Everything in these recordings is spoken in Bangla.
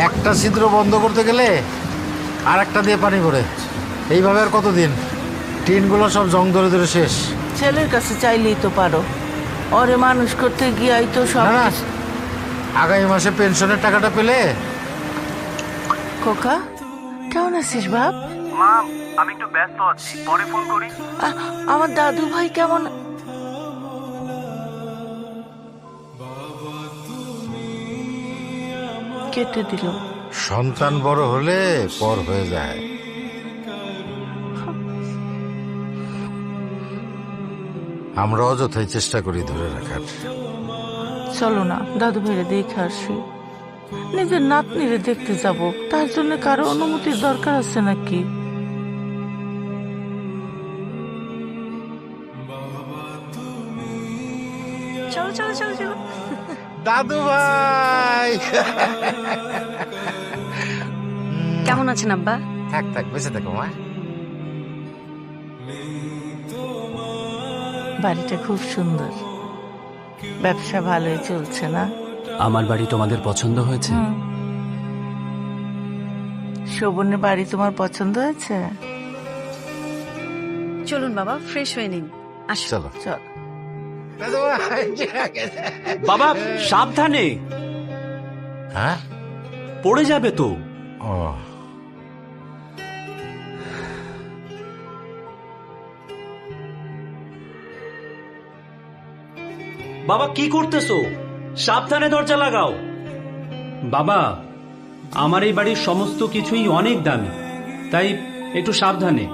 একটা ছিদ্র বন্ধ করতে গেলে আর একটা দিয়ে পানি ভরে, এইভাবে আর কতদিন? টিনগুলো সব জং ধরে ধরে শেষ। ছেলের কাছে চাইলেই তো পারো, ওরে মানুষ করতে গিয়াই তো সব না, আগামী মাসে পেনশনের টাকাটা পেলে। খোকা, কেমন আছিস বাপ? মা, আমি একটু ব্যস্ত আছি, পরে ফোন করি। আমার দাদু ভাই কেমন? কেটে দিল। সন্তান বড় হলে পর হয়ে যায়। আমরা অযথাই চেষ্টা করি ধরে রাখার। চলো না দাদু ভাইরে দেখে আসি। নিজের নাতনিরে দেখতে যাব, তার জন্য কারো অনুমতির দরকার আছে নাকি? চলো চলো চলো চলো। দাদু ভাই কেমন আছেন আব্বা? থাক থাক, বেঁচে থাকো মা। বাড়িটা খুব সুন্দর, ব্যবসা ভালোই চলছে না? আমার বাড়ি তোমাদের পছন্দ হয়েছে? শোভনের বাড়ি তোমার পছন্দ হয়েছে? চলুন বাবা, ফ্রেশ হয়ে নিন। আসো। চলো চল। দাদু ভাই। বাবা সাবধানে, হ্যাঁ, পড়ে যাবে তো। ও বাবা কি করতেছো? সাবধানে দরজা লাগাও। বাবা, আমার এই বাড়ির সমস্ত কিছুই অনেক দামি, তাই একটু সাবধানে।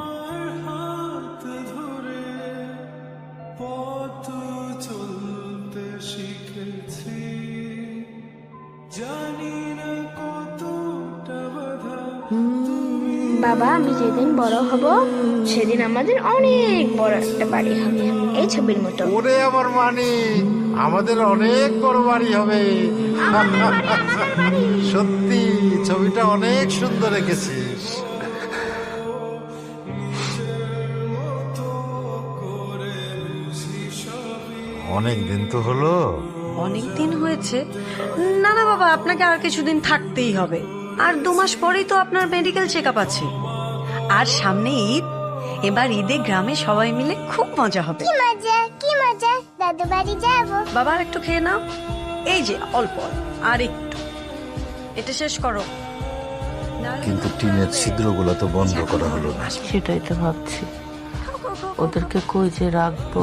বাবা, আমি যেদিন বড় হব সেদিন আমাদের অনেক বড় একটা বাড়ি হবে, এই ছবির মতো। ওরে আমার মানি, আমাদের অনেক বড় বাড়ি হবে। সত্যি ছবিটা অনেক সুন্দর এঁকেছিস। অনেক দিন তো হলো। অনেক দিন হয়েছে। না না বাবা, আপনাকে আর কিছুদিন থাকতেই হবে। আর 2 মাস পরেই তো আপনার মেডিকেল চেক আপ আছে। আর সামনে ঈদ, এবার ঈদে গ্রামে সবাই মিলে খুব মজা হবে। কি মজা, দাদু বাড়ি যাব। বাবা আর একটু খেয়ে নাও, এই যে অল্প অল্প, আর একটু, এটা শেষ করো। কিন্তু টিনের ছিদ্রগুলো তো বন্ধ করা হলো না। সেটাই তো ভাবছি, ওদেরকে কই যে রাখবো।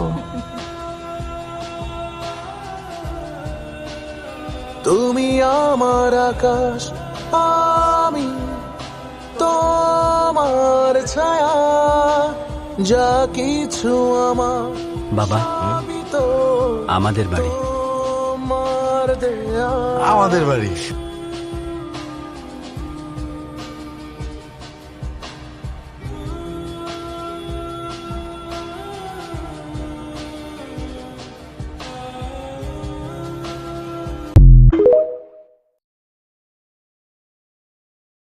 তুমি আমার আকাশ, আমি তোমার ছায়া, যা কিছু আমার বাবা, সবই তো আমাদের বাড়ি। তোমার দেয়া। আমাদের বাড়ি